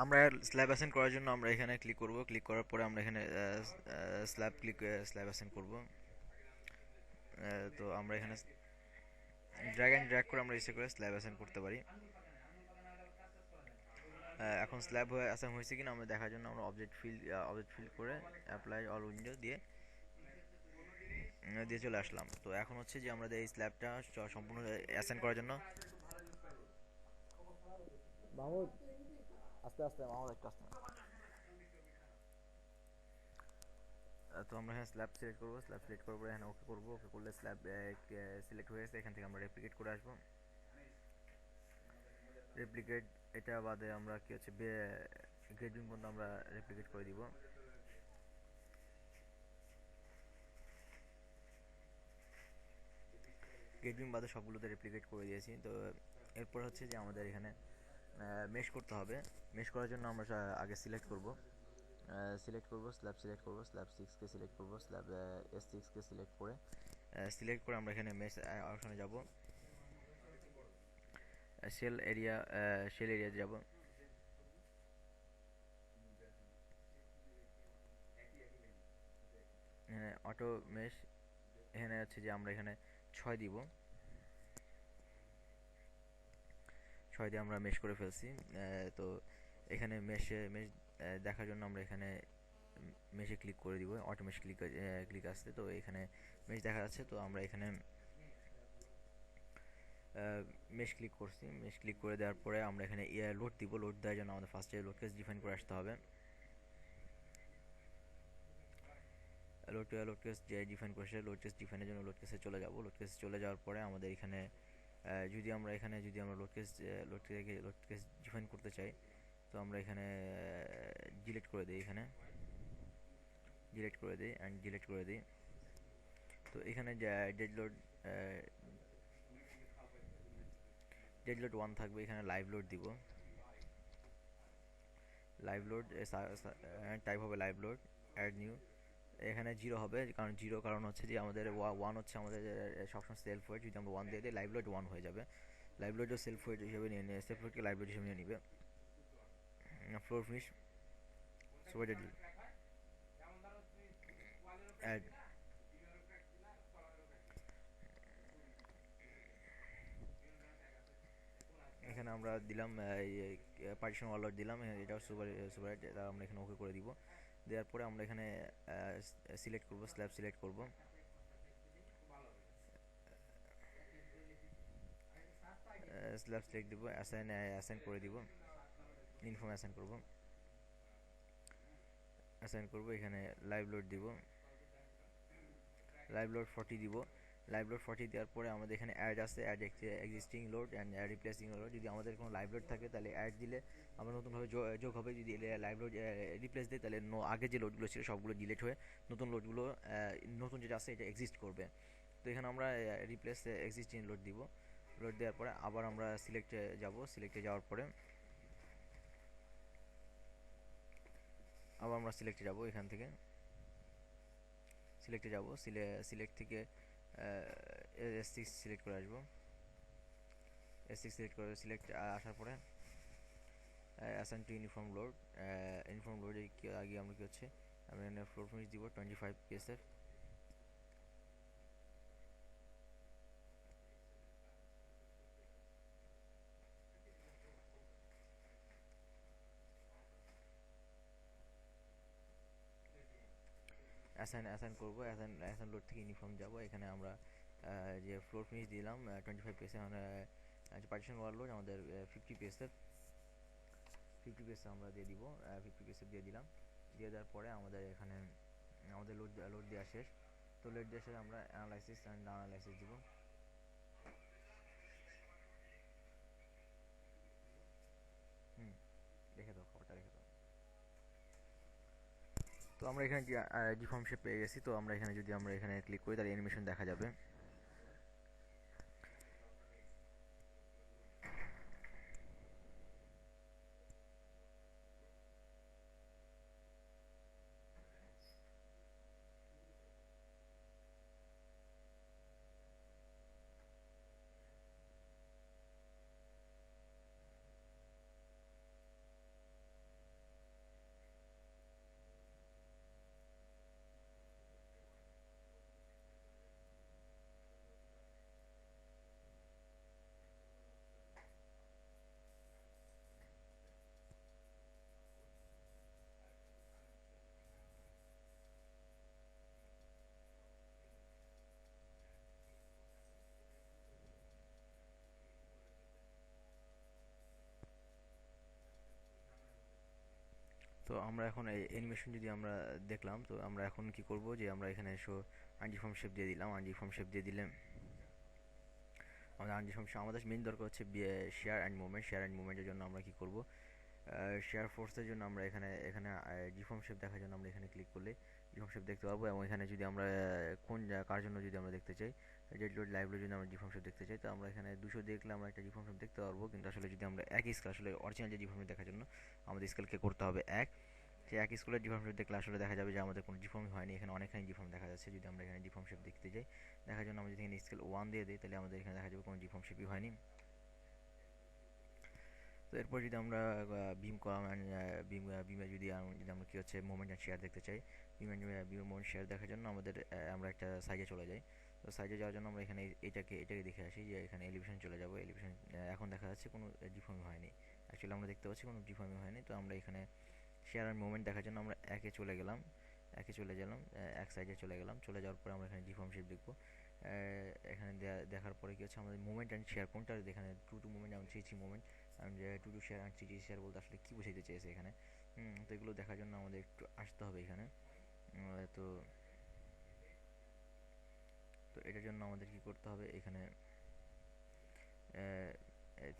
আমরা slab assign করার জন্য আমরা এখানে ক্লিক করব, ক্লিক করার পরে আমরা এখানে স্ল্যাব অ্যাসাইন করব। তো আমরা এখানে ড্র্যাগ অ্যান্ড ড্র্যাগ করে আমরা ইচ্ছে করে স্ল্যাব অ্যাসাইন করতে পারি। এখন স্ল্যাব হয়ে অ্যাসাইন হয়েছে কিনা আমরা দেখার জন্য আমরা অবজেক্ট ফিল্ড করে অ্যাপ্লাই অল উইন্ডো দিয়ে দিয়ে চলে আসলাম। তো এখন হচ্ছে যে আমরা এই স্ল্যাবটা সম্পূর্ণ অ্যাসাইন করার জন্য মাহমুদ, আস্তে আস্তে মাহমুদ, একটু আস্তে। তো আমরা এখানে স্ল্যাব সিলেক্ট করবো, স্ল্যাব সিলেক্ট করবো, এখানে ওকে করবো, ওকে করলে স্ল্যাব সিলেক্ট হয়ে গেছে। এখান থেকে আমরা রেপ্লিকেট করে আসবো। রেপ্লিকেট এটা বাদে আমরা কি হচ্ছে গ্রেডিং পর্যন্ত আমরা রেপ্লিকেট করে দিব। গ্রেডিং বাদে সবগুলোতে রেপ্লিকেট করে দিয়েছি। তো এরপর হচ্ছে যে আমাদের এখানে মেশ করতে হবে। মেশ করার জন্য আমরা আগে সিলেক্ট করব, স্ল্যাব সিলেক্ট করব, স্ল্যাব 6কে সিলেক্ট করব, স্ল্যাব S6কে সিলেক্ট করে আমরা এখানে মেশ অপশনে যাব, শেল এরিয়া যাব। এখানে অটো মেশ, এখানে হচ্ছে যে আমরা এখানে 6 দিব, 6 দিয়ে আমরা মেশ করে ফেলছি। তো এখানে মেশ দেখার জন্য আমরা এখানে মেশে ক্লিক করে দিব, অটো মেশ ক্লিক আসছে। তো এখানে মেশ দেখা যাচ্ছে। তো আমরা এখানে মেশ ক্লিক করছি, মেশ ক্লিক করে দেওয়ার পরে আমরা এখানে লোড দিব। লোড দেওয়ার জন্য আমাদের ফার্স্টে লোড কেস ডিফাইন করে আসতে হবে। লোড কেস যে ডিফাইন করেছে, লোড কেস ডিফাইনের জন্য লোড কেসে চলে যাব। লোড কেসে চলে যাওয়ার পরে আমাদের এখানে যদি আমরা লোড কেস ডিফাইন করতে চাই, তো আমরা এখানে ডিলিট করে দিই, এখানে ডিলিট করে দিই অ্যান্ড ডিলিট করে দিই। তো এখানে যে ডেড লোড 1 থাকবে, এখানে লাইভ লোড দিব। লাইভ লোড টাইপ হবে লাইভ লোড, অ্যাড নিউ। এখানে জিরো হবে, কারণ হচ্ছে যে আমাদের ওয়ান হচ্ছে আমাদের সবসময় সেলফ ওয়েট। যদি আমরা ওয়ান দিয়ে দিই লাইভ লোড 1 হয়ে যাবে। লাইভ লোডও সেলফ ওয়েট হিসেবে সেলফ ওয়েটকে লাইভ লোড হিসেবে নিয়ে নিবে। ফ্লোর ফিনিশ সুপার অ্যাড, এখানে আমরা দিলাম পার্টিশন ওয়ার্লড দিলাম, এটাও সুপার সুপার, এটা আমরা এখানে ওকে করে দিব। দেওয়ার পরে আমরা এখানে সিলেক্ট করব, স্ল্যাব সিলেক্ট করব, স্ল্যাব সিলেক্ট দিব, অ্যাসাইন করে দিব, ইনফর্ম অ্যাসাইন করব। এখানে লাইভ লোড দিব, লাইভ লোড 40 দিব। লাইভ লোড 40 দেওয়ার পরে আমাদের এখানে অ্যাড আছে, add existing load and replacing load. যদি আমাদের কোনো লাইভ লোড থাকে তাহলে অ্যাড দিলে আমরা নতুনভাবে যোগ হবে। যদি লাইভ লোড রিপ্লেস দিই তাহলে আগে যে লোডগুলো ছিল সবগুলো ডিলিট হয়ে নতুন লোডগুলো, নতুন যেটা আছে এটা এক্সিস্ট করবে। তো এখানে আমরা রিপ্লেস এক্সিস্টিং লোড দিব। লোড দেওয়ার পরে আবার আমরা সিলেক্টে যাওয়ার পরে আবার আমরা এখান থেকে সিলেক্ট থেকে S6 সিলেক্ট করে আসবো। S6 সিলেক্ট করে আসার পরে অ্যাসাইন টু ইউনিফর্ম লোডে আগে আমরা কি হচ্ছে আমি এখানে ফ্লোর ফিনিশ দিব 25 PSF। অ্যাসাইন করবো, অ্যাসাইন লোড থেকে ইউনিফর্ম যাব। এখানে আমরা যে ফ্লোর ফিনিশ দিলাম 25 PSF, আমরা পার্টিশন ওয়াল লোড আমাদের 50 PSF, 50 PSF আমরা দিয়ে দিব। 50 PSF দিয়ে দিলাম। দিয়ে দেওয়ার পরে আমাদের এখানে আমাদের লোড দেওয়া শেষ। তো লোড দেওয়া শেষে আমরা অ্যানালাইসিস দিব। হুম, রেখে দাও, খবরটা রেখে দাও। তো আমরা এখানে ডিফর্ম শেপ পেয়ে গেছি। তো আমরা এখানে যদি আমরা এখানে ক্লিক করি তাহলে অ্যানিমেশন দেখা যাবে। তো আমরা এখন এই অ্যানিমেশন যদি আমরা দেখলাম, তো আমরা এখন কি করব যে আমরা এখানে শো আনডিফর্ম শেপ দিয়ে দিলাম। আনডিফর্ম শেপ দিয়ে দিলে আমাদের আনডিফর্ম আমাদের মেইন দরকার হচ্ছে share and movement. Share and মুভমেন্টের জন্য আমরা কি করব, শেয়ার ফোর্সের জন্য আমরা এখানে এখানে ডিফর্ম শেপ দেখার জন্য আমরা এখানে ক্লিক করলে ডিফর্ম শেপ দেখতে পারবো। এবং এখানে যদি আমরা কার জন্য যদি আমরা দেখতে চাই, ডেড লোড লাইভ লোড যদি আমরা ডিফর্ম শেপ দেখতে চাই, তো আমরা এখানে 200 দেখলে আমরা একটা ডিফর্ম শেপ দেখতে পারবো। কিন্তু আসলে যদি আমরা এক স্কেল, আসলে অরিজিনাল যে ডিফর্ম দেখার জন্য আমাদের স্কেলকে করতে হবে এক। যে এক স্কুলের ডিফর্ম শেপ দেখলে আসলে দেখা যাবে যে আমাদের কোনো ডিফর্ম হয়নি, এখানে অনেকখানি ডিফর্ম দেখা যাচ্ছে। যদি আমরা এখানে ডিফর্ম শেপ দেখতে যাই, দেখার জন্য আমরা যদি এখানে স্কেল 1 দিয়ে দিই, তাহলে আমাদের এখানে দেখা যাবে কোনো ডিফর্ম শেপই হয়নি। তো এরপর যদি আমরা বিম কলাম অ্যান্ড বিমে যদি আমরা কি হচ্ছে মোমেন্ট অ্যান্ড শেয়ার দেখতে চাই, বিমের মোমেন্ট শেয়ার দেখার জন্য আমাদের আমরা একটা সাইজে চলে যাই। তো সাইজে যাওয়ার জন্য আমরা এখানে এটাকে দেখে আসি যে এখানে এলিভেশন চলে যাবো। এলিভেশন এখন দেখা যাচ্ছে কোনো ডিফর্ম হয়নি, অ্যাকচুয়ালি আমরা দেখতে পাচ্ছি কোনো ডিফর্মই হয়নি। তো আমরা এখানে শেয়ার অ্যান্ড মুভমেন্ট দেখার জন্য আমরা একে চলে গেলাম, এক সাইডে চলে গেলাম। চলে যাওয়ার পরে আমরা এখানে ডিফর্ম শেপ দেখবো। এখানে দেখার পরে কি হচ্ছে আমাদের মুভমেন্ট অ্যান্ড শেয়ার কোনটা, এখানে টু টু মুভমেন্ট এবং থ্রি থ্রি মুভমেন্ট, এবং যে two two share and three three share বলতে আসলে কী বোঝাইতে চেয়েছে এখানে। তো এগুলো দেখার জন্য আমাদের একটু আসতে হবে এখানে। তো তো এটার জন্য আমাদের কি করতে হবে, এখানে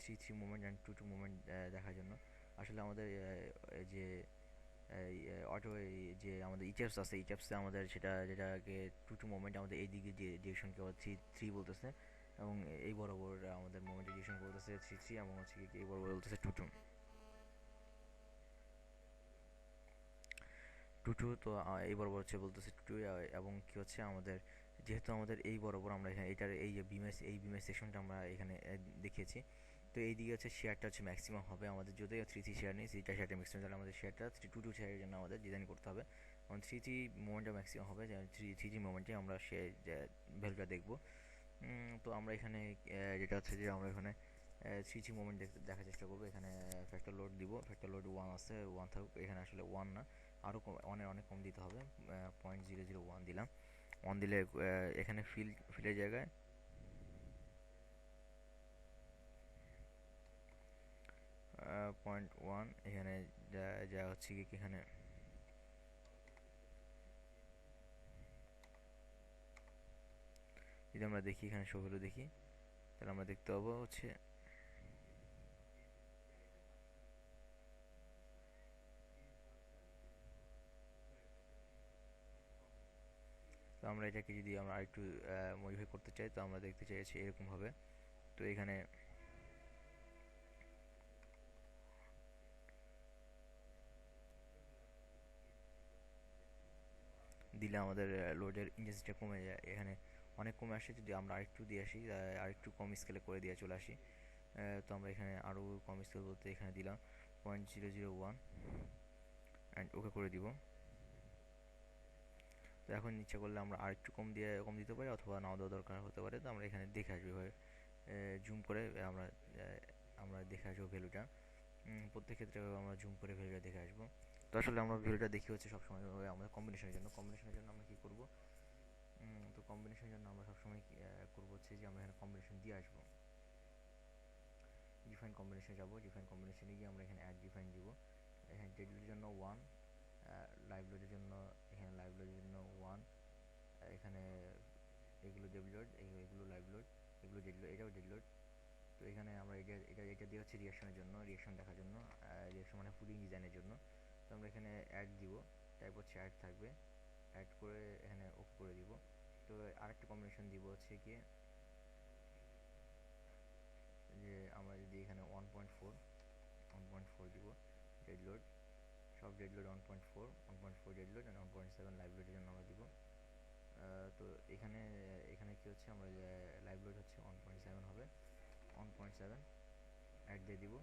three three movement and two two movement দেখার জন্য আসলে আমাদের যে অটো যে আমাদের ইটেপস আছে, ইটেপসে আমাদের সেটা যেটাকে টু টু মোমেন্ট আমাদের এই দিকে যে ডিরেকশনকে আবার থ্রি থ্রি বলতেছে, এবং এই বরাবর আমাদের মোমেন্টের ডিরেকশনকে বলতেছে থ্রি থ্রি, এবং হচ্ছে কি এই বরাবর বলতেছে টু টু টু টু। তো এই বরাবর হচ্ছে বলতেছে টু টু। এবং কি হচ্ছে আমাদের যেহেতু আমাদের এই বরাবর আমরা এখানে এটার এই যে বিমের সেকশনটা আমরা এখানে দেখিয়েছি, তো এই দিকে হচ্ছে শেয়ারটা হচ্ছে ম্যাক্সিমাম হবে আমাদের। যদি থ্রি থ্রি শেয়ার নেই, থ্রিটা শেয়ারটা ম্যাক্সিমাম, তাহলে আমাদের শেয়ারটা টু টু শেয়ারের জন্য আমাদের ডিজাইন করতে হবে। কারণ থ্রি থ্রি মোমেন্টটা ম্যাক্সিমাম হবে, থ্রি থ্রি মোমেন্টে আমরা সে ভ্যালুটা দেখবো। তো আমরা এখানে যেটা হচ্ছে যে আমরা এখানে থ্রি থ্রি মোমেন্ট দেখার চেষ্টা করবো। এখানে ফ্যাক্টর লোড দিব, ফ্যাক্টর লোড 1 আছে, 1 থাকুক। এখানে আসলে 1 না, আরও কম, অনেক কম দিতে হবে। 0.001 দিলাম। 1 দিলে এখানে ফিলের জায়গায় 0.1, এখানে যা হচ্ছে কি এখানে যদি আমরা দেখি এখানে শো ভ্যালু দেখি, তাহলে আমরা দেখতে পাবো হচ্ছে তো আমরা এটাকে যদি আমরা আরেকটু মডিফাই করতে চাই, তো আমরা দেখতে চাইছি এরকম হবে। তো এখানে দিলে আমাদের লোডের ইন্টেন্সিটিটা কমে যায়, এখানে অনেক কমে আসে। যদি আমরা আরেকটু দিয়ে আসি, আরেকটু কম স্কেলে করে দিয়ে চলে আসি, তো আমরা এখানে আরও কম স্কেল বলতে এখানে দিলাম 0.001 অ্যান্ড ওকে করে দিব। তো এখন ইচ্ছা করলে আমরা আরেকটু কম দিতে পারি, অথবা নাও দেওয়া দরকার হতে পারে। তো আমরা এখানে দেখে আসবো এভাবে জুম করে আমরা আমরা দেখে আসবো ভ্যালুটা। প্রত্যেক ক্ষেত্রে আমরা জুম করে ভ্যালুটা দেখে আসবো। তো আসলে আমরা ভ্যালুটা দেখি হচ্ছে সবসময় আমাদের কম্বিনেশনের জন্য আমরা কী করবো, তো কম্বিনেশনের জন্য আমরা সবসময় করবো হচ্ছে যে আমরা এখানে কম্বিনেশন দিয়ে আসবো। ডিফাইন কম্বিনেশনে যাবো, ডিফাইন কম্বিনেশনে গিয়ে আমরা এখানে অ্যাড ডিফাইন দিব। এখানে ডেডলির জন্য 1, লাইভ লোডের জন্য এখানে লাইভ লোডের জন্য 1, এখানে এগুলো ডেড লোড, এগুলো লাইভ লোড, এগুলো ডেড লোড, এটাও ডেড লোড। তো এখানে আমরা এটা দিয়ে হচ্ছে রিয়াকশনের জন্য, রিয়াকশন দেখার জন্য, রিয়াকশন মানে পুডিং ডিজাইনের জন্য। তো আমরা এখানে অ্যাড দিব, টাইপ হচ্ছে অ্যাড থাকবে, অ্যাড করে এখানে ওকে করে দিব। তো আরেকটা কম্বিনেশন দিব হচ্ছে কি যে আমরা যদি এখানে 1.4 দিব ডেড লোড, সব dead load 1.4 dead load, 1.7 live লোডের জন্য আমরা দিব। তো এখানে এখানে কি হচ্ছে আমরা লাইভ লোড হচ্ছে 1.7 হবে, 1.7 অ্যাড দিয়ে দিব।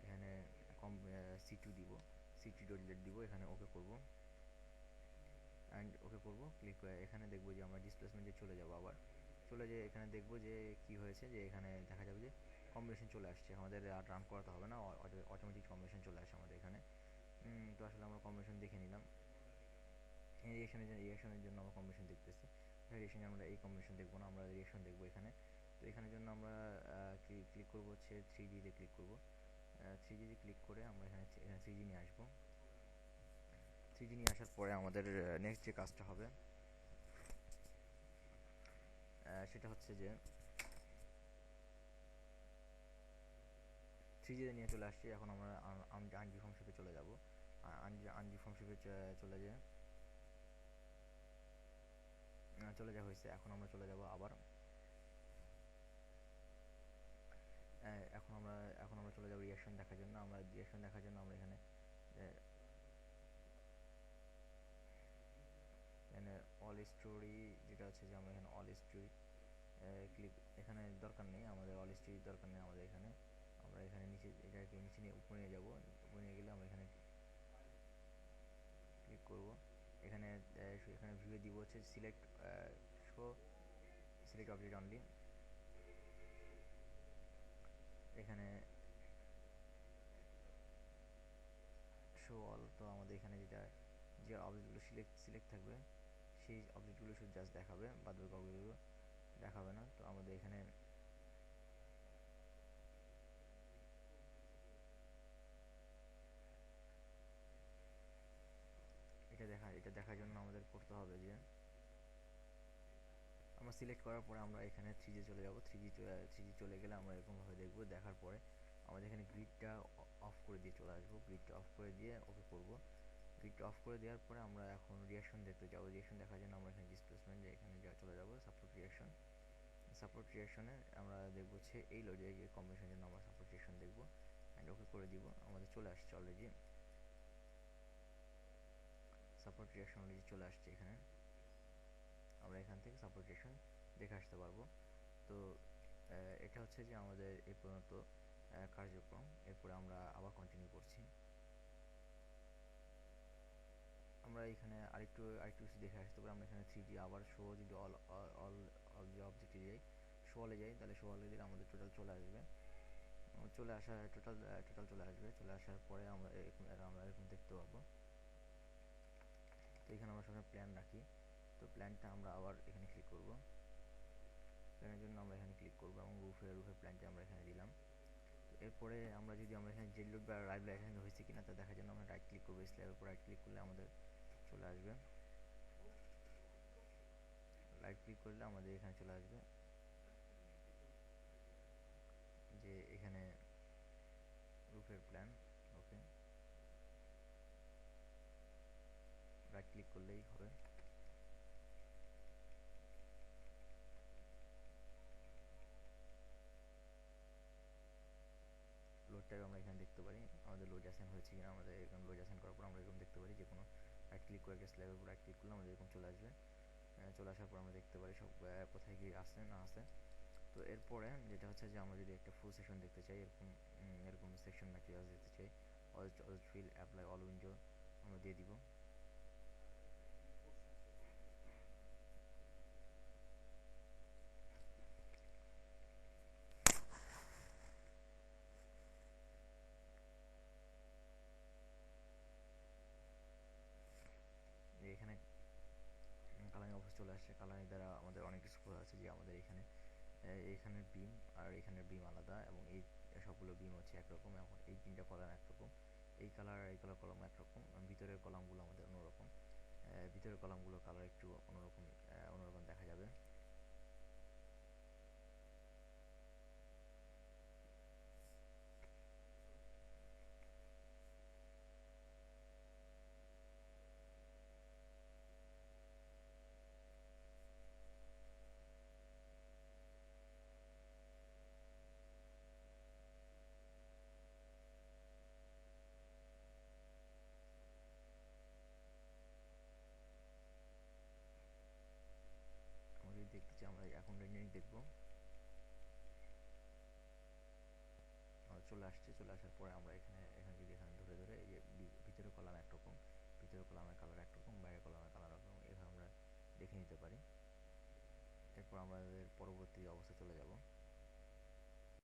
এখানে কম C2 দিব, C2 ডট লেট দিব, এখানে ওকে করব অ্যান্ড ওকে করব ক্লিক করে এখানে দেখবো যে আমরা ডিসপ্লেসমেন্টে চলে যাব। আবার চলে যেয়ে এখানে দেখবো যে কি হয়েছে, যে এখানে দেখা যাবে যে কম্বিনেশন চলে আসছে, আমাদের আর রান করাতে হবে না, অটোমেটিক কম্বিনেশন চলে আসে আমাদের এখানে। তো আসলে আমরা কম্বিনেশন দেখে নিলাম। রিয়েকশনের জন্য আমরা কম্বিনেশন দেখতেছি, রিয়েকশনে আমরা এই কম্বিনেশন দেখবো না, আমরা রিয়েকশন দেখবো এখানে। তো এখানের জন্য আমরা ক্লিক করবো হচ্ছে 3D তে ক্লিক করবো। 3D তে ক্লিক করে আমরা এখানে 3D নিয়ে আসবো। 3D নিয়ে আসার পরে আমাদের নেক্সট যে কাজটা হবে সেটা হচ্ছে যে 3D নিয়ে চলে আসছি। এখন আমরা আনজিফর্ম শেপে চলে যাব। আনজিফর্ম শেপে চলে যায় চলে যাওয়া হয়েছে। আবার এখন আমরা চলে যাব রিয়াকশন দেখার জন্য। আমরা এখানে এখানে অল স্টোরি যেটা আছে যে আমরা এখানে অল স্টোরি ক্লিক এখানে দরকার নেই, আমাদের অল স্টোরি দরকার নেই আমাদের এখানে। আমরা এখানে নিচে এটাকে নিচে নিয়ে উপরে নিয়ে যাব। উপরে নিয়ে গেলে আমরা এখানে ক্লিক করব। এখানে এখানে ভিউয়ে দিব হচ্ছে select show select object only. এখানে শো অল, তো আমাদের এখানে যে অবজেক্টগুলো সিলেক্ট থাকবে সেই অবজেক্টগুলো শুধু জাস্ট দেখাবে, বাদ বাকি অবজেক্টগুলো দেখাবে না। তো আমাদের এখানে এটা দেখার জন্য আমাদের করতে হবে যে আমরা সিলেক্ট করার পরে আমরা এখানে 3D চলে যাব। 3D চলে গেলে আমরা এরকমভাবে দেখব। দেখার পরে আমাদের এখানে গ্রিডটা অফ করে দিয়ে চলে আসবো। গ্রিডটা অফ করে দিয়ে ওকে করব। গ্রিডটা অফ করে দেওয়ার পরে আমরা এখন রিয়াকশন দেখতে যাব। রিয়াকশন দেখার জন্য আমরা এখানে ডিসপ্লেসমেন্ট এখানে চলে যাব। সাপোর্ট রিয়াকশনে আমরা দেখব হচ্ছে এই লোডে যে কম্বিনেশনের জন্য আমরা সাপোর্ট রিয়াকশন দেখব অ্যান্ড ওকে করে দিব। আমাদের চলে আসছে অলরেডি সাপোর্ট রিয়াকশন অলরেডি চলে আসছে। এখানে আমরা এখান থেকে সাপোর্ট রিয়াকশন দেখে আসতে পারবো। তো এটা হচ্ছে যে আমাদের এই পর্যন্ত কার্যক্রম। এরপরে আমরা আবার কন্টিনিউ করছি। আমরা এখানে আরেকটু কিছু দেখে আসতে পারি। আমরা এখানে 3D আবার শো যদি অল অল অল যে অবজেক্টে যাই, শো অলে যাই, তাহলে শো অলে দিলে আমাদের টোটাল চলে আসবে। টোটাল চলে আসবে। চলে আসার পরে আমরা এরকম দেখতে পাবো। তো এখানে আমরা সবসময় প্ল্যান রাখি। তো প্ল্যানটা আমরা আবার এখানে ক্লিক করব। প্ল্যানের জন্য আমরা এখানে ক্লিক করব এবং রুফের প্ল্যানটা আমরা এখানে দিলাম। তো এরপরে আমরা এখানে জেড লোড বা লাইভ এখানে হয়েছে কিনা তা দেখার জন্য আমরা রাইট ক্লিক করবো। স্ল্যাবের উপর রাইট ক্লিক করলে আমাদের চলে আসবে। রাইট ক্লিক করলে আমাদের এখানে চলে আসবে যে এখানে রুফের প্ল্যান। ওকে, রাইট ক্লিক করলেই হবে। লোডটাকে আমরা এখানে দেখতে পারি আমাদের লোড অ্যাসাইন হয়েছে কিনা। আমাদের এরকম লোড অ্যাসাইন করার পর আমরা এরকম দেখতে পারি যে কোনো রাইট ক্লিক করে একটা স্ল্যাবের উপর রাইট ক্লিক করলে আমাদের এরকম চলে আসবে। চলে আসার পর আমরা দেখতে পারি সব কোথায় গিয়ে আসছে না আসে। তো এরপরে যেটা হচ্ছে যে আমরা যদি একটা ফুল সেকশন দেখতে চাই, এরকম সেকশন ম্যাটেরিয়ালস দেখতে চাই, all fill apply all window আমরা দিয়ে দিব। এখানে কালারিং অবস্থা চলে আসছে। কালারিং দ্বারা আমাদের অনেক কিছু করা আছে যে আমাদের এখানের বিম আর এখানের বিম আলাদা এবং এই সবগুলো বিম হচ্ছে একরকম। এখন এই তিনটা কলাম একরকম, এই কালার আর এই কালার কলাম একরকম। ভিতরের কলামগুলো আমাদের অন্যরকম। ভিতরের কলামগুলোর কালার একটু অন্যরকম দেখা যাবে। আমরা যদি দেখতে চাই আমরা এখন রেন্ডারিং দেখবো। চলে আসছে। চলে আসার পরে আমরা এখানে যদি ধরে এই যে ভিতরের কলাম একরকম, ভিতরের কলামের কালার একরকম, বাইরের কলামের কালার একরকম, এভাবে আমরা দেখে নিতে পারি। এরপর আমাদের পরবর্তী অবস্থা চলে যাব।